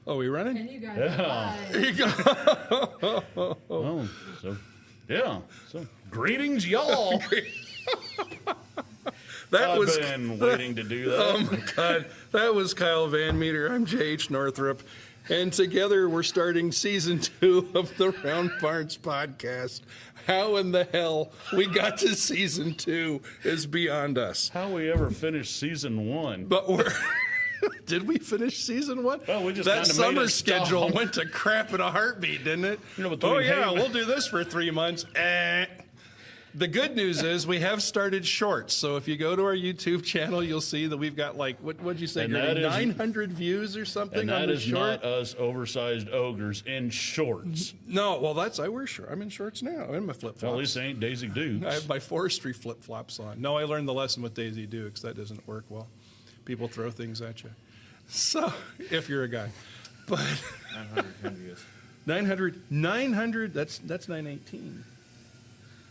Oh, we running? And you guys Yeah. Oh, so greetings, y'all. I've been waiting to do that. Oh my God, that was Kyle Van Meter. I'm J.H. Northrup, and together we're starting season 2 of the Round Barns podcast. How in the hell we got to season 2 is beyond us. How we ever finished season 1? But we're. Did we finish season 1? Oh, we just that kinda made summer it schedule stop. went to crap in a heartbeat, didn't it? You know, between oh yeah, Haven- we'll do this for 3 months. The good news is we have started shorts. So if you go to our YouTube channel, you'll see that we've got like what'd you say? And that is- 900 views or something And on that the is short. not us oversized ogres in shorts. No, well I wear shorts. I'm in shorts now. I'm in my flip Well, at flops. least they ain't Daisy Dukes. I have my forestry flip flops on. No, I learned the lesson with Daisy Dukes. That doesn't work well. People throw things at you. So if you're a guy, but 910 views. 900. That's 918.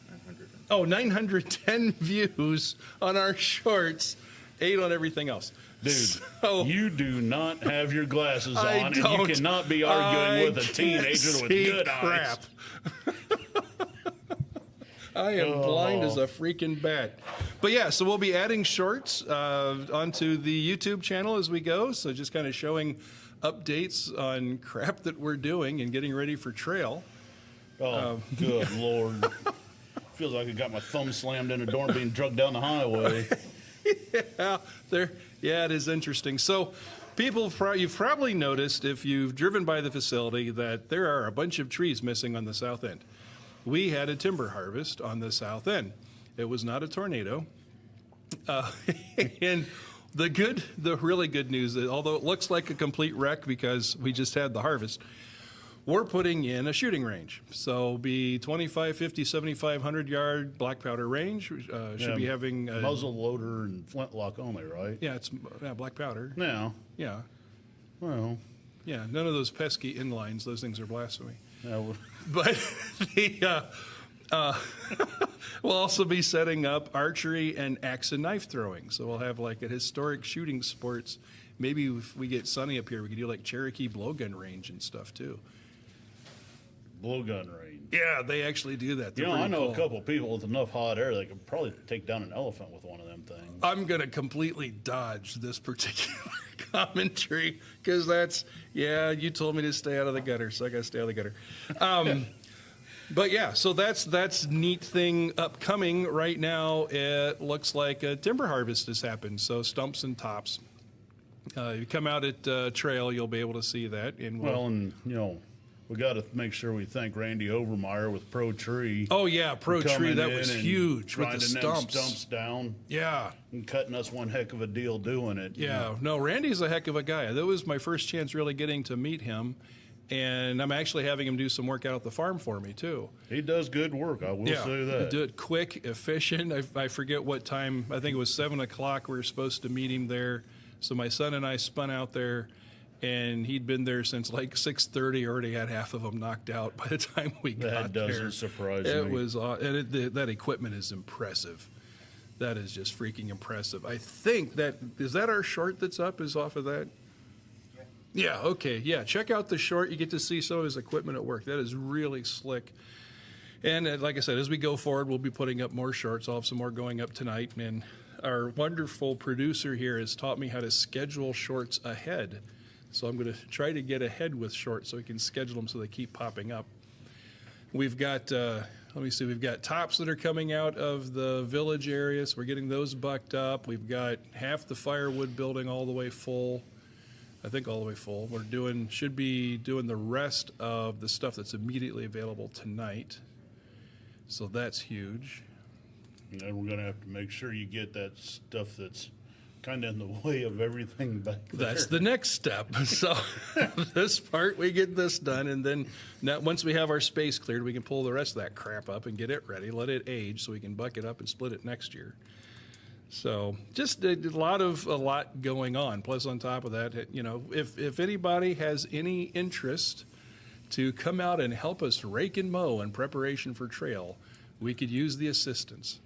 900. Oh, 910 views on our shorts, 8 on everything else. Dude, So, you do not have your glasses on, I and you don't. cannot be arguing with a can't teenager with see good crap. eyes. I am blind as a freaking bat. But yeah, so we'll be adding shorts onto the YouTube channel as we go. So just kind of showing updates on crap that we're doing and getting ready for trail. Oh, good Lord. Feels like I got my thumb slammed in a door and being drugged down the highway. Yeah, it is interesting. So you've probably noticed if you've driven by the facility that there are a bunch of trees missing on the south end. We had a timber harvest on the south end. It was not a tornado. And the really good news is, although it looks like a complete wreck because we just had the harvest, we're putting in a shooting range. So be 25, 50, 7,500 yard black powder range. Should be having a muzzle loader and flintlock only, right? Yeah, it's black powder. Now, Yeah. well, Yeah, none of those pesky inlines. Those things are blasphemy. yeah, But we'll also be setting up archery and axe and knife throwing. So we'll have like a historic shooting sports. Maybe if we get sunny up here, we could do like Cherokee blowgun range and stuff too. blowgun range. Yeah, they actually do that. You They're know, I pretty know cool. a couple people with enough hot air that could probably take down an elephant with one of them things. I'm going to completely dodge this particular commentary because you told me to stay out of the gutter, so I got to stay out of the gutter. But yeah, so that's neat thing upcoming right now. It looks like a timber harvest has happened, so stumps and tops. You come out at trail, you'll be able to see that. And Well, and, you know, we got to make sure we thank Randy Overmeyer with Pro Tree. oh yeah, Pro for Tree, coming that in was and huge with the grinding them stumps. stumps down Yeah. and cutting us one heck of a deal doing it. you Yeah, know. no, Randy's a heck of a guy. That was my first chance really getting to meet him. And I'm actually having him do some work out at the farm for me, too. He does good work, I will say that. Do it quick, efficient. I forget what time. I think it was 7 o'clock. We were supposed to meet him there. So my son and I spun out there, and he'd been there since like 6:30. Already had half of them knocked out by the time we got there. That doesn't surprise It me. was, that equipment is impressive. That is just freaking impressive. I think is that our short that's up is off of that? Yeah, okay. Yeah, check out the short. You get to see some of his equipment at work. That is really slick. And like I said, as we go forward, we'll be putting up more shorts. I'll have some more going up tonight. And our wonderful producer here has taught me how to schedule shorts ahead. So I'm going to try to get ahead with shorts so we can schedule them so they keep popping up. We've got, we've got tops that are coming out of the village area, so we're getting those bucked up. We've got half the firewood building all the way full. I think all the way full. Should be doing the rest of the stuff that's immediately available tonight. So that's huge. And then we're going to have to make sure you get that stuff that's kind of in the way of everything back there. That's the next step. So this part, we get this done, and then once we have our space cleared, we can pull the rest of that crap up and get it ready, let it age so we can buck it up and split it next year. So just a lot going on. Plus, on top of that, you know, if anybody has any interest to come out and help us rake and mow in preparation for trail, we could use the assistance.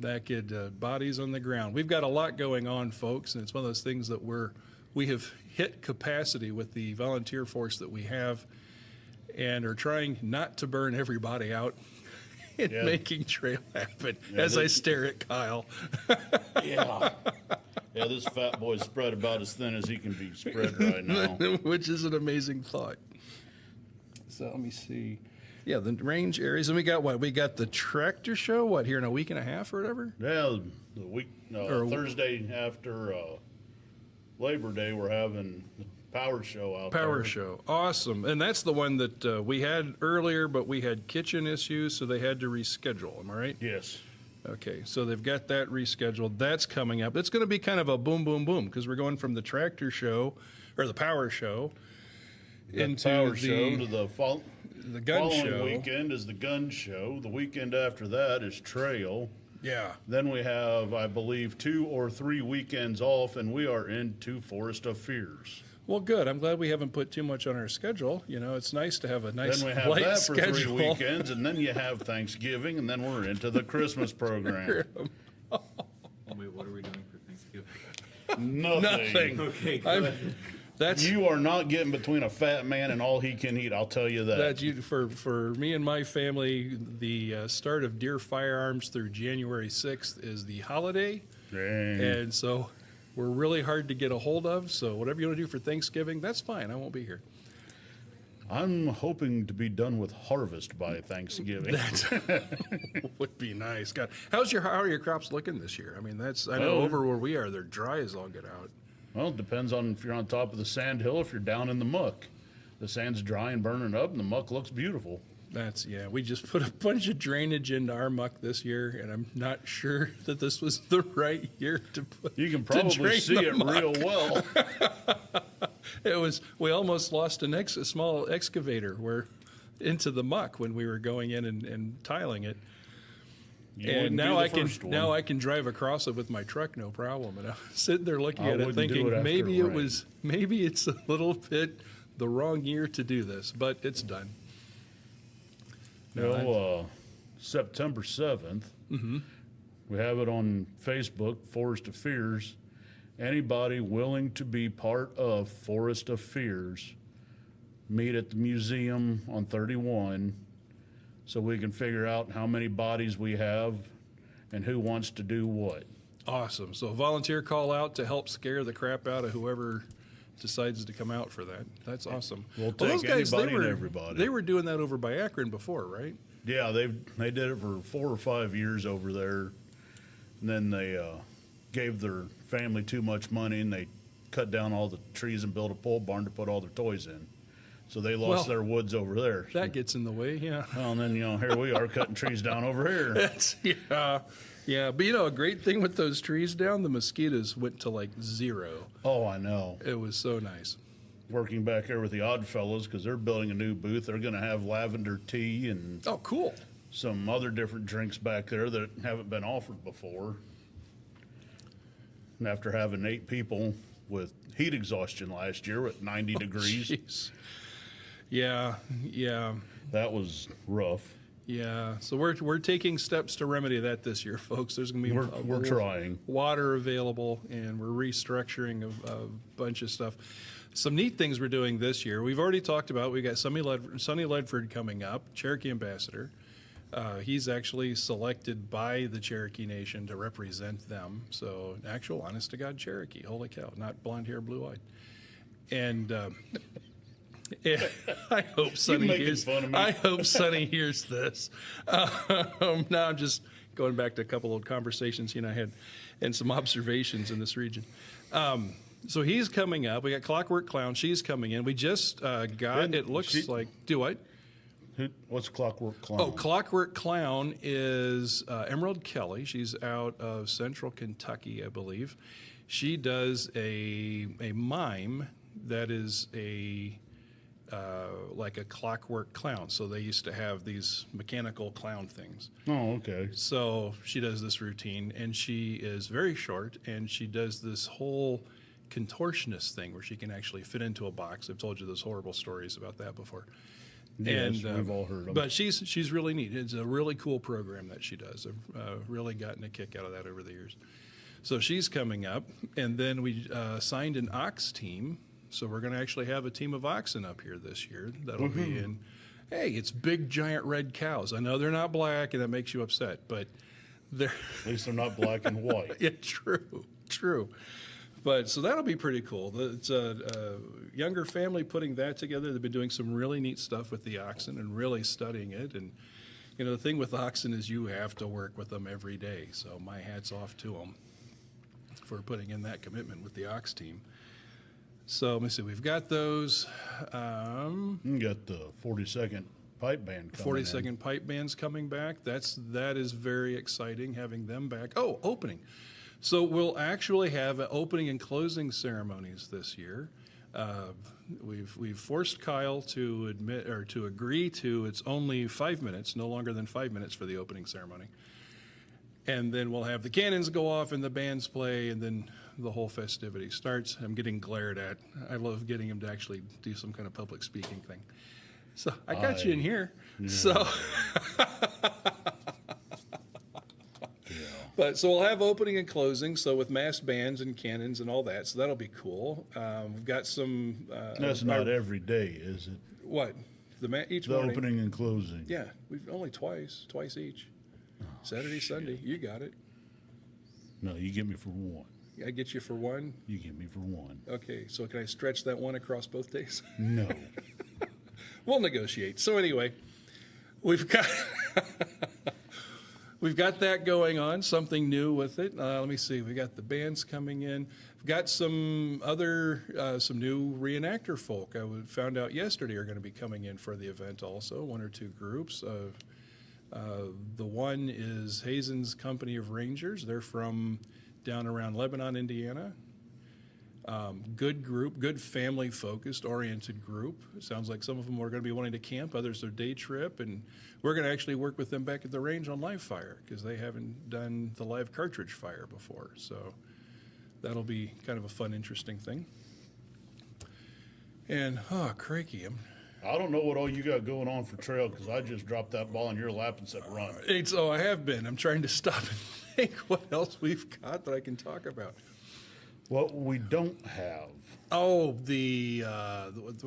That could bodies on the ground. We've got a lot going on, folks, and it's one of those things that we're we have hit capacity with the volunteer force that we have, and are trying not to burn everybody out in Yeah. making trail happen. Yeah, as I this- stare at Kyle. Yeah. Yeah, this fat boy's spread about as thin as he can be spread right now. Which is an amazing thought. So let me see. Yeah, the range areas, and we got what? We got the tractor show. What, here in a week and a half or whatever? Yeah, the week Or- Thursday after Labor Day, we're having the power show out there. Power show, awesome. And that's the one that we had earlier, but we had kitchen issues, so they had to reschedule. Am I right? Yes. Okay, so they've got that rescheduled. That's coming up. It's going to be kind of a boom, boom, boom, because we're going from the tractor show or the power show into Power show to the the gun following show. weekend is the gun show. The weekend after that is trail. Yeah. Then we have, I believe, 2 or 3 weekends off, and we are into Forest of Fearz. Well, good. I'm glad we haven't put too much on our schedule. You know, it's nice to have a nice Then we have light that for schedule. 3 weekends, and then you have Thanksgiving, and then we're into the Christmas program. Wait, what are we doing for Thanksgiving? Nothing. Okay, I'm- good. That's You are not getting between a fat man and all he can eat, I'll tell you that. that you for me and my family. The start of Deer Firearms through January 6th is the holiday, Dang. and so we're really hard to get a hold of. So whatever you want to do for Thanksgiving, that's fine. I won't be here. I'm hoping to be done with harvest by Thanksgiving. Would be nice. God, how are your crops looking this year? I mean, I know Oh. over where we are, they're dry as all get out. Well, it depends on if you're on top of the sand hill, if you're down in the muck. The sand's dry and burning up, and the muck looks beautiful. We just put a bunch of drainage into our muck this year, and I'm not sure that this was the right year to put. You can to probably drain see the it muck. real well. We almost lost a small excavator into the muck when we were going in and tiling it. You And wouldn't be now the I can first one. now I can drive across it with my truck, no problem. And I'm sitting there looking I at it, wouldn't do thinking it after maybe it's a little bit the wrong year to do this, but it's done. September 7th, Mm-hmm. we have it on Facebook, Forest of Fearz. Anybody willing to be part of Forest of Fearz, meet at the museum on 31 so we can figure out how many bodies we have and who wants to do what. Awesome. So a volunteer call out to help scare the crap out of whoever decides to come out for that. That's awesome. We'll those take guys, anybody and everybody. They were doing that over by Akron before, right? Yeah, they did it for 4 or 5 years over there, and then they gave their family too much money, and they cut down all the trees and built a pole barn to put all their toys in. So they lost Well, their woods over there. That gets in the way, yeah. Well, and then here we are cutting trees down over here. Yeah. But a great thing with those trees down, the mosquitoes went to like 0. Oh, I know. It was so nice. Working back there with the Odd Fellows because they're building a new booth. They're going to have lavender tea and Oh, cool. some other different drinks back there that haven't been offered before. And after having 8 people with heat exhaustion last year at 90 degrees, Jeez. Yeah. that was rough. Yeah. So we're taking steps to remedy that this year, folks. There's going to be We're trying. water available, and we're restructuring a bunch of stuff. Some neat things we're doing this year. We've already talked about. We got Sonny Ledford coming up, Cherokee ambassador. He's actually selected by the Cherokee Nation to represent them. So actual, honest to God Cherokee. Holy cow! Not blonde hair, blue eyed. And I hope Sonny making hears. fun of me. I hope Sonny hears this. Now I'm just going back to a couple of conversations he and I had, and some observations in this region. So he's coming up. We got Clockwork Clown. She's coming in. We just got. And It looks like. Do what? What's Clockwork Clown? Oh, Clockwork Clown is Emerald Kelly. She's out of Central Kentucky, I believe. She does a mime that is like a clockwork clown. So they used to have these mechanical clown things. Oh, okay. So she does this routine, and she is very short, and she does this whole contortionist thing where she can actually fit into a box. I've told you those horrible stories about that before. Yes, we've all heard them. But she's really neat. It's a really cool program that she does. I've really gotten a kick out of that over the years. So she's coming up. And then we signed an ox team. So we're going to actually have a team of oxen up here this year. That'll be in, hey, it's big, giant red cows. I know they're not black, and that makes you upset, but they're... At least they're not black and white. Yeah, true. But so that'll be pretty cool. It's a younger family putting that together. They've been doing some really neat stuff with the oxen and really studying it. And, you know, the thing with oxen is you have to work with them every day. So my hat's off to them for putting in that commitment with the ox team. So let me see. We've got those. You got the 40-second pipe band coming 40-second pipe bands coming back. That is very exciting, having them back. Oh, opening. So we'll actually have opening and closing ceremonies this year. We've forced Kyle to agree to it's only 5 minutes, no longer than 5 minutes for the opening ceremony. And then we'll have the cannons go off and the bands play, and then the whole festivity starts. I'm getting glared at. I love getting him to actually do some kind of public speaking thing. So I got you in here. Yeah. So, but so we'll have opening and closing. So with massed bands and cannons and all that. So that'll be cool. We've got some. That's not every day, is it? What? Each the morning. Opening and closing. Yeah, we've only twice each. Saturday, shit. Sunday. You got it. No, you get me for one. I get you for one. You get me for one. Okay, so can I stretch that one across both days? No. We'll negotiate. So anyway, we've got that going on. Something new with it. Let me see. We got the bands coming in. We've got some new reenactor folk. I found out yesterday are going to be coming in for the event also. 1 or 2 groups. The one is Hazen's Company of Rangers. They're from down around Lebanon, Indiana. Good group, good family-focused, oriented group. It sounds like some of them are going to be wanting to camp, others are day trip, and we're going to actually work with them back at the range on live fire because they haven't done the live cartridge fire before. So that'll be kind of a fun, interesting thing. And, crikey, I don't know what all you got going on for trail because I just dropped that ball in your lap and said run. So I have been. I'm trying to stop and think what else we've got that I can talk about. What we don't have. Oh, with the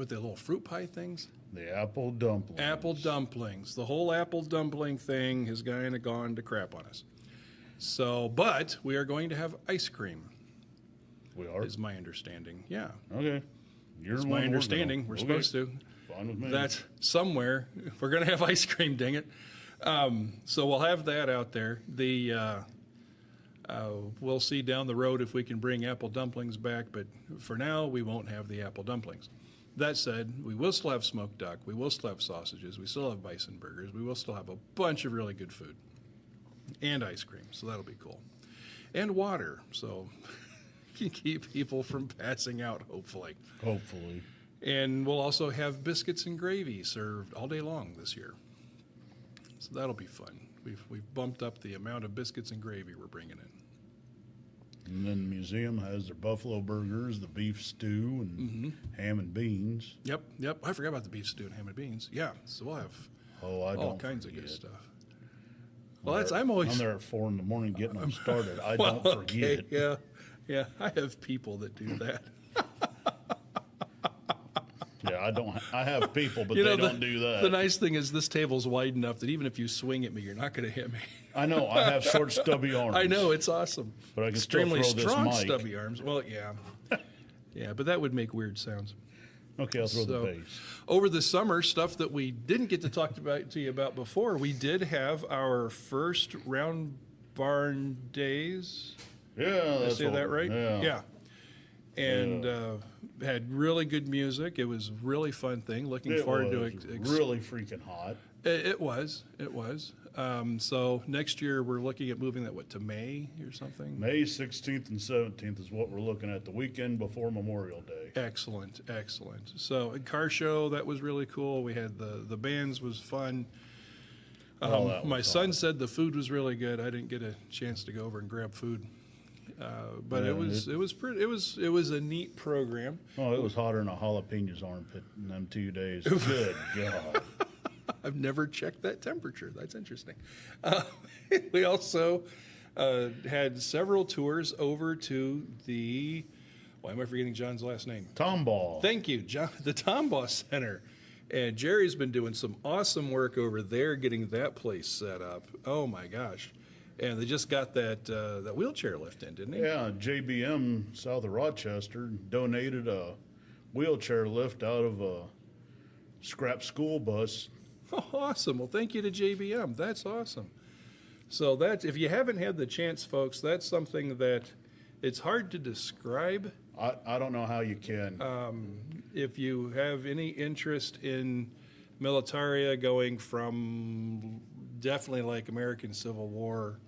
little fruit pie things? The apple dumplings. Apple dumplings. The whole apple dumpling thing has kind of gone to crap on us. So, but we are going to have ice cream. We are? Is my understanding. Yeah. Okay. It's my understanding. We're supposed to. Fine with me. That's somewhere. We're going to have ice cream, dang it. So we'll have that out there. We'll see down the road if we can bring apple dumplings back, but for now, we won't have the apple dumplings. That said, we will still have smoked duck. We will still have sausages. We still have bison burgers. We will still have a bunch of really good food and ice cream, so that'll be cool. And water, so you can keep people from passing out, hopefully. Hopefully. And we'll also have biscuits and gravy served all day long this year. So that'll be fun. We've bumped up the amount of biscuits and gravy we're bringing in. And then the museum has their buffalo burgers, the beef stew, and ham and beans. Yep. I forgot about the beef stew and ham and beans. Yeah, so we'll have all kinds of good stuff. Well, I'm there at 4 a.m. getting them started. I don't forget. Yeah. I have people that do that. Yeah, I have people, but they don't do that. The nice thing is this table's wide enough that even if you swing at me, you're not going to hit me. I know. I have short, stubby arms. I know. It's awesome. But I can extremely still throw strong, this mic. stubby arms. Well, yeah. Yeah, but that would make weird sounds. Okay, I'll throw the base. Over the summer, stuff that we didn't get to talk to you about before, we did have our first Round Barn Days. Yeah, Did I say that right? Yeah. And had really good music. It was a really fun thing. Looking forward to it. Really freaking hot. It was. So next year we're looking at moving that to May or something. May 16th and 17th is what we're looking at, the weekend before Memorial Day. Excellent. So a car show, that was really cool. We had the bands, was fun. My son said the food was really good. I didn't get a chance to go over and grab food. But it was a neat program. Oh, it was hotter than a jalapeno's armpit in them 2 days. Good God. I've never checked that temperature. That's interesting. We also had several tours over to the, why am I forgetting John's last name? Tomball. Thank you, John, the Tombaugh Center. And Jerry's been doing some awesome work over there getting that place set up. Oh my gosh. And they just got that wheelchair lift in, didn't they? Yeah, JBM south of Rochester donated a wheelchair lift out of a scrap school bus. Oh, awesome. Well, thank you to JBM. That's awesome. So that's, if you haven't had the chance, folks, that's something that it's hard to describe. I don't know how you can. If you have any interest in militaria going from definitely like American Civil War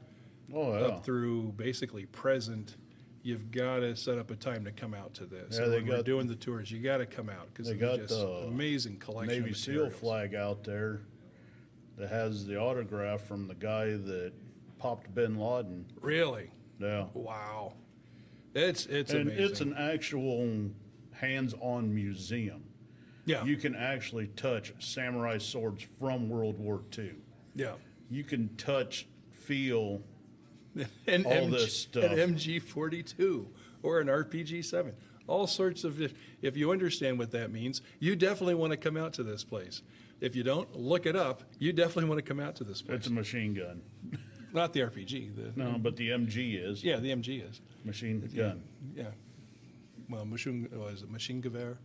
up through basically present, you've got to set up a time to come out to this. Yeah, And they when we're got- doing the tours, you got to come out because They it's got just the amazing collection Navy of SEAL materials. flag out there that has the autograph from the guy that popped bin Laden. Really? Yeah. Wow. It's And amazing. it's an actual hands-on museum. yeah. You can actually touch samurai swords from World War II. yeah. You can touch, feel, And all this stuff. An MG42 or an RPG7. All sorts of, if you understand what that means, you definitely want to come out to this place. If you don't, look it up. You definitely want to come out to this place. it's a machine gun. Not the RPG. No, but the MG is. Yeah, the MG is. Machine gun. Yeah. Well, is it machine gewehr?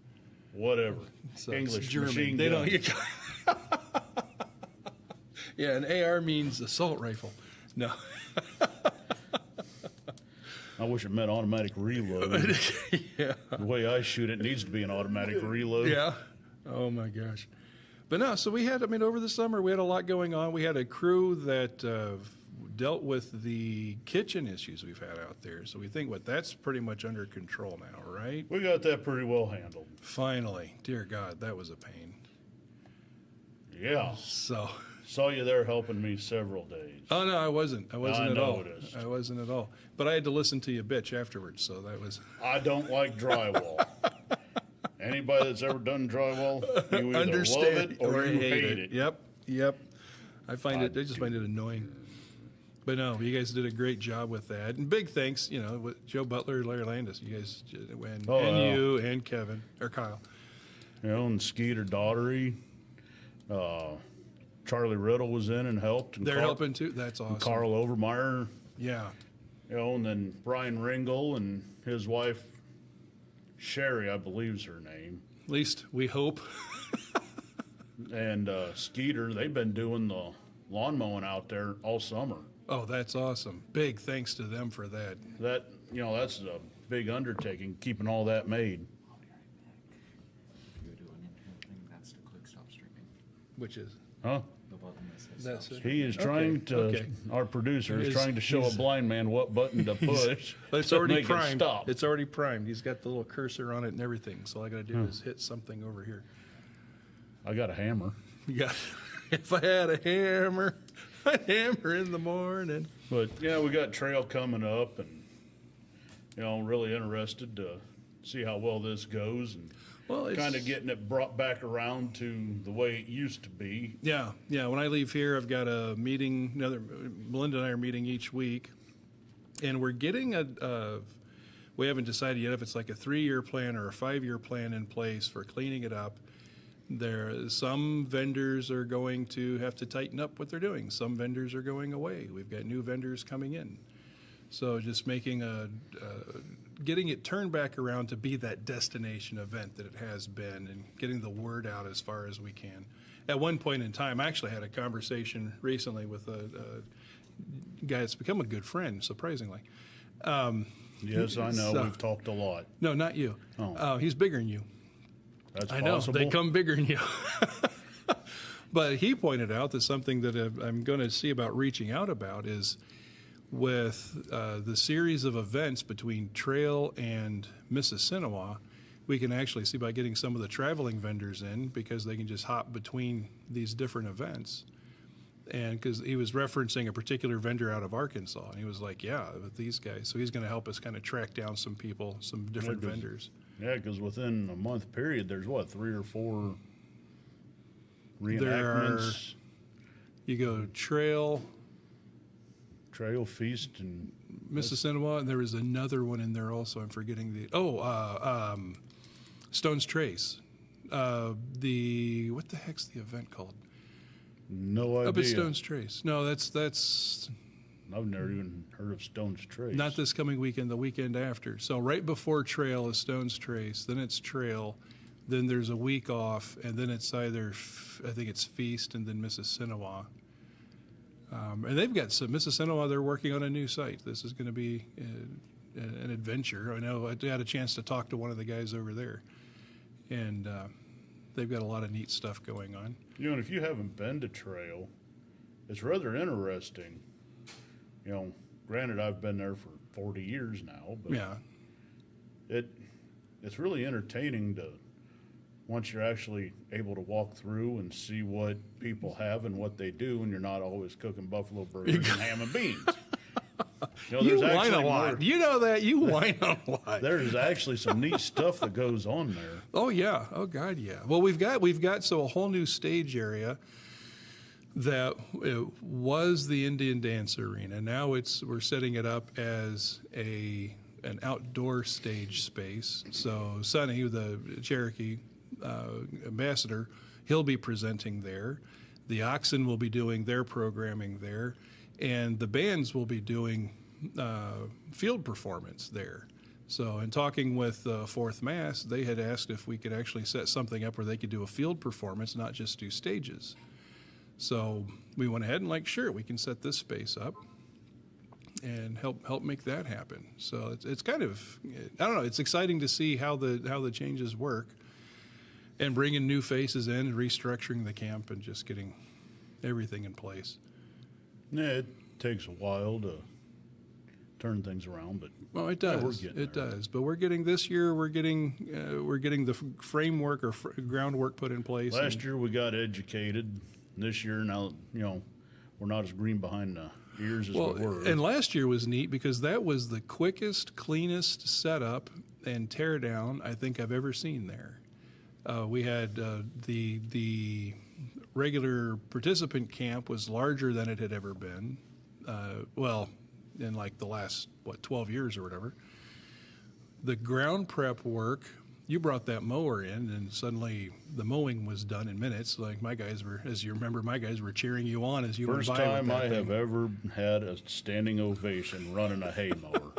Whatever. So it's English German. machine They gun. don't. Yeah, an AR means assault rifle. No. I wish it meant automatic reload. Yeah. The way I shoot it needs to be an automatic reload. Yeah. Oh my gosh. But no, so we had, I mean, over the summer, we had a lot going on. We had a crew that dealt with the kitchen issues we've had out there. So we think that's pretty much under control now, right? We got that pretty well handled. Finally. Dear God, that was a pain. Yeah. So, Saw you there helping me several days. oh no, I wasn't. I wasn't I at all. noticed. I wasn't at all. But I had to listen to you bitch afterwards. So that was I don't like drywall. Anybody that's ever done drywall, you either understand love it or you hate it. Yep. I just find it annoying. But no, you guys did a great job with that. And big thanks, with Joe Butler, Larry Landis, you guys, and yeah. you and Kevin, or Kyle. You know, and Skeeter Daughtery, Charlie Riddle was in and helped. And They're helping too. That's awesome. Carl Overmeyer, Yeah. and then Brian Ringel and his wife, Sherry, I believe's her name. At least we hope. And Skeeter, they've been doing the lawn mowing out there all summer. Oh, that's awesome. Big thanks to them for that. That's a big undertaking, keeping all that made. If you do an in-hand thing, that's to click stop streaming. Which is, Huh? The button that says That's stop it. streaming. He is trying to, okay. our producer is He's- trying to show a he's- blind man what button to push. but it's to already make it primed. stop. It's already primed. He's got the little cursor on it and everything. So all I got to do is hit something over here. I got a hammer. You got, if I had a hammer, I'd hammer in the morning. But yeah, we got trail coming up, and really interested to see how well this goes, and Well, it's kind of getting it brought back around to the way it used to be. Yeah. When I leave here, I've got a meeting. Melinda and I are meeting each week, and we're getting we haven't decided yet if it's like a 3-year plan or a 5-year plan in place for cleaning it up. Some vendors are going to have to tighten up what they're doing. Some vendors are going away. We've got new vendors coming in. So just making getting it turned back around to be that destination event that it has been, and getting the word out as far as we can. At one point in time, I actually had a conversation recently with a guy that's become a good friend, surprisingly. Yes, I know. So- We've talked a lot. No, not you. Oh. He's bigger than you. That's I know, possible. they come bigger than you. But he pointed out that something that I'm going to see about reaching out about is with the series of events between Trail and Mississinewa, we can actually see by getting some of the traveling vendors in, because they can just hop between these different events. And because he was referencing a particular vendor out of Arkansas, and he was like, yeah, with these guys. So he's going to help us kind of track down some people, some different Yeah, 'cause- vendors. Yeah, because within a month period, there's 3 or 4 There are- reenactments. You go Trail, Trail Feast and Mississinawa, and there was another one in there also. I'm forgetting Stone's Trace. What the heck's the event called? no idea. Up at Stone's Trace. No, that's I've never even heard of Stone's Trace. not this coming weekend, the weekend after. So right before Trail is Stone's Trace, then it's Trail, then there's a week off, and then it's either, I think it's Feast and then Mississinawa. And they've got some, Mississinawa, they're working on a new site. This is going to be an adventure. I know I had a chance to talk to one of the guys over there, and they've got a lot of neat stuff going on. You know, and if you haven't been to Trail, it's rather interesting. You know, granted, I've been there for 40 years now, but Yeah. it's really entertaining to, once you're actually able to walk through and see what people have and what they do, and you're not always cooking buffalo burgers and ham and beans. You know, You there's whine actually a lot. more- You know that. You whine a lot. There's actually some neat stuff that goes on there. Oh yeah. Oh God, yeah. Well, we've got so a whole new stage area that was the Indian Dance Arena. Now we're setting it up as an outdoor stage space. So Sonny, the Cherokee ambassador, he'll be presenting there. The Oxen will be doing their programming there, and the bands will be doing field performance there. So in talking with Fourth Mass, they had asked if we could actually set something up where they could do a field performance, not just do stages. So we went ahead and sure, we can set this space up and help make that happen. So it's kind of, I don't know, it's exciting to see how the changes work, and bringing new faces in and restructuring the camp and just getting everything in place. Yeah, it takes a while to turn things around, but Well, it yeah, does. we're getting It there. does. But we're getting the framework or groundwork put in place. Last year we got educated. This year now, you know, we're not as green behind the ears as we were. And last year was neat because that was the quickest, cleanest setup and tear down I think I've ever seen there. We had the regular participant camp was larger than it had ever been. In the last 12 years or whatever. The ground prep work, you brought that mower in, and suddenly the mowing was done in minutes. Like my guys were, as you remember, cheering you on as you First went by. time with I that have thing. ever had a standing ovation running a hay mower.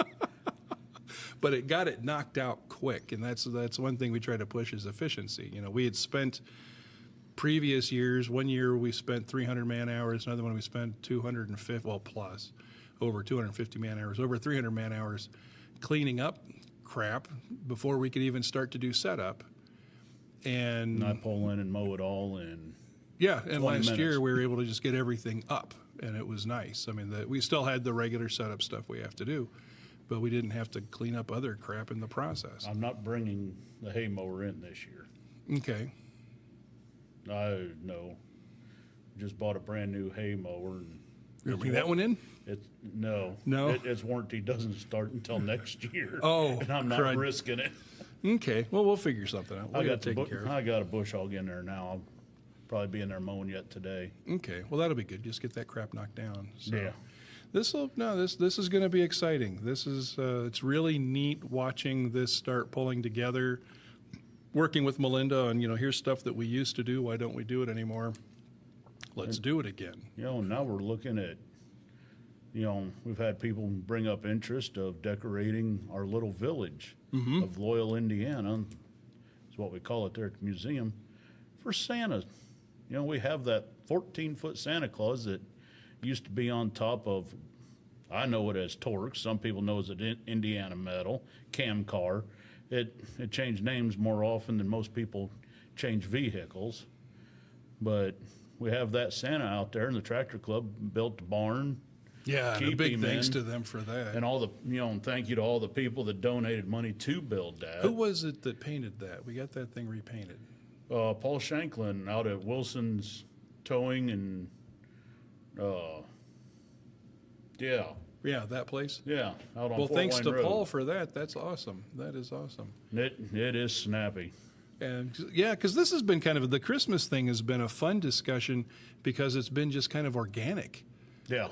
But it got it knocked out quick, and that's one thing we try to push is efficiency. You know, we had spent previous years. One year we spent 300 man hours. Another one we spent 250, plus over 250 man hours, over 300 man hours cleaning up crap before we could even start to do setup. And I pull in and mow it all in. yeah, and 20 last minutes. year we were able to just get everything up, and it was nice. I mean, we still had the regular setup stuff we have to do, but we didn't have to clean up other crap in the process. I'm not bringing the hay mower in this year. Okay. I know. Just bought a brand new hay mower. And You gonna bring that one in? No. No? Its warranty doesn't start until next year. Oh, and I'm not crud. risking it. Okay. Well, we'll figure something out. We'll get it taken care of. I got a bush hog in there now. I'll probably be in there mowing yet today. Okay. Well, that'll be good. Just get that crap knocked down. So. Yeah. This is going to be exciting. This is it's really neat watching this start pulling together, working with Melinda on here's stuff that we used to do. Why don't we do it anymore? Let's do it again. You know, now we're looking at, we've had people bring up interest of decorating our little village of Loyal, Indiana. It's what we call it there at the museum for Santa. You know, we have that 14-foot Santa Claus that used to be on top of, I know it as Torx. Some people know it as Indiana Metal, Cam Car. It changed names more often than most people change vehicles. But we have that Santa out there, and the Tractor Club built the barn. Yeah, and a Keep big him thanks in. to them for that. And all the, and thank you to all the people that donated money to build that. Who was it that painted that? We got that thing repainted. Paul Shanklin out at Wilson's Towing and, Yeah, that place. out on Well, Fort thanks Wayne to Road. Paul for that. That's awesome. That is awesome. It is snappy. And yeah, because this has been kind of the Christmas thing has been a fun discussion because it's been just kind of organic. Yeah.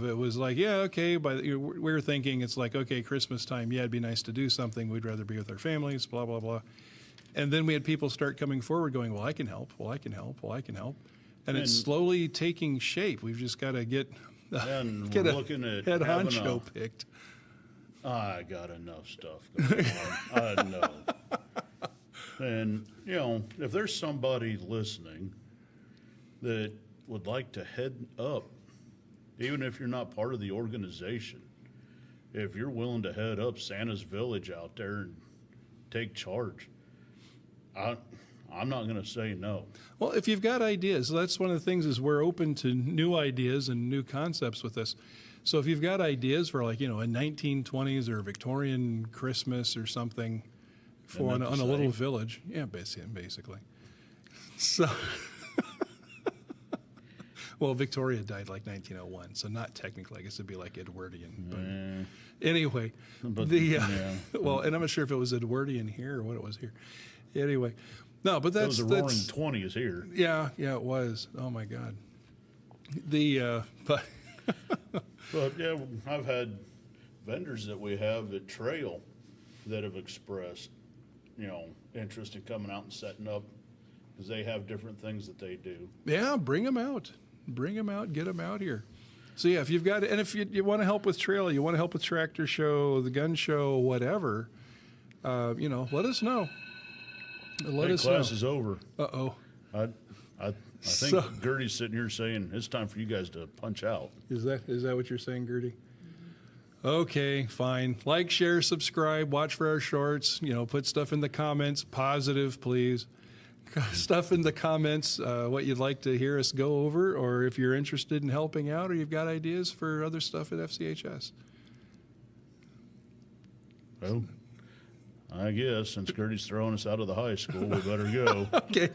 It was like, yeah, okay, but we were thinking it's like, okay, Christmas time, yeah, it'd be nice to do something. We'd rather be with our families, blah, blah, blah. And then we had people start coming forward going, well, I can help, well, I can help, well, I can help. And it's slowly taking shape. We've just got to get And get we're a looking at head having honcho picked. I got enough stuff going on. I know. And, you know, if there's somebody listening that would like to head up, even if you're not part of the organization, if you're willing to head up Santa's Village out there and take charge, I'm not going to say no. Well, if you've got ideas, that's one of the things is we're open to new ideas and new concepts with this. So if you've got ideas for like, you know, a 1920s or Victorian Christmas or something for on a little village. Yeah, basically. So, well, Victoria died like 1901, so not technically. I guess it'd be like Edwardian. But anyway, well, and I'm not sure if it was Edwardian here or what it was here. Anyway, no, but that's It was a roaring 20s here. Yeah, it was. Oh my God. But yeah, I've had vendors that we have at Trail that have expressed, you know, interest in coming out and setting up because they have different things that they do. Yeah, bring them out. Bring them out. Get them out here. So yeah, if you've got, and if you want to help with Trail, you want to help with Tractor Show, the gun show, whatever, you know, let us know. Let us know. Class is over. Uh-oh. I think Gertie's sitting here saying it's time for you guys to punch out. Is that what you're saying, Gertie? Okay, fine. Like, share, subscribe, watch for our shorts. You know, put stuff in the comments. Positive, please. Stuff in the comments, what you'd like to hear us go over, or if you're interested in helping out, or you've got ideas for other stuff at FCHS. Well, I guess since Gertie's throwing us out of the high school, we better go. Okay.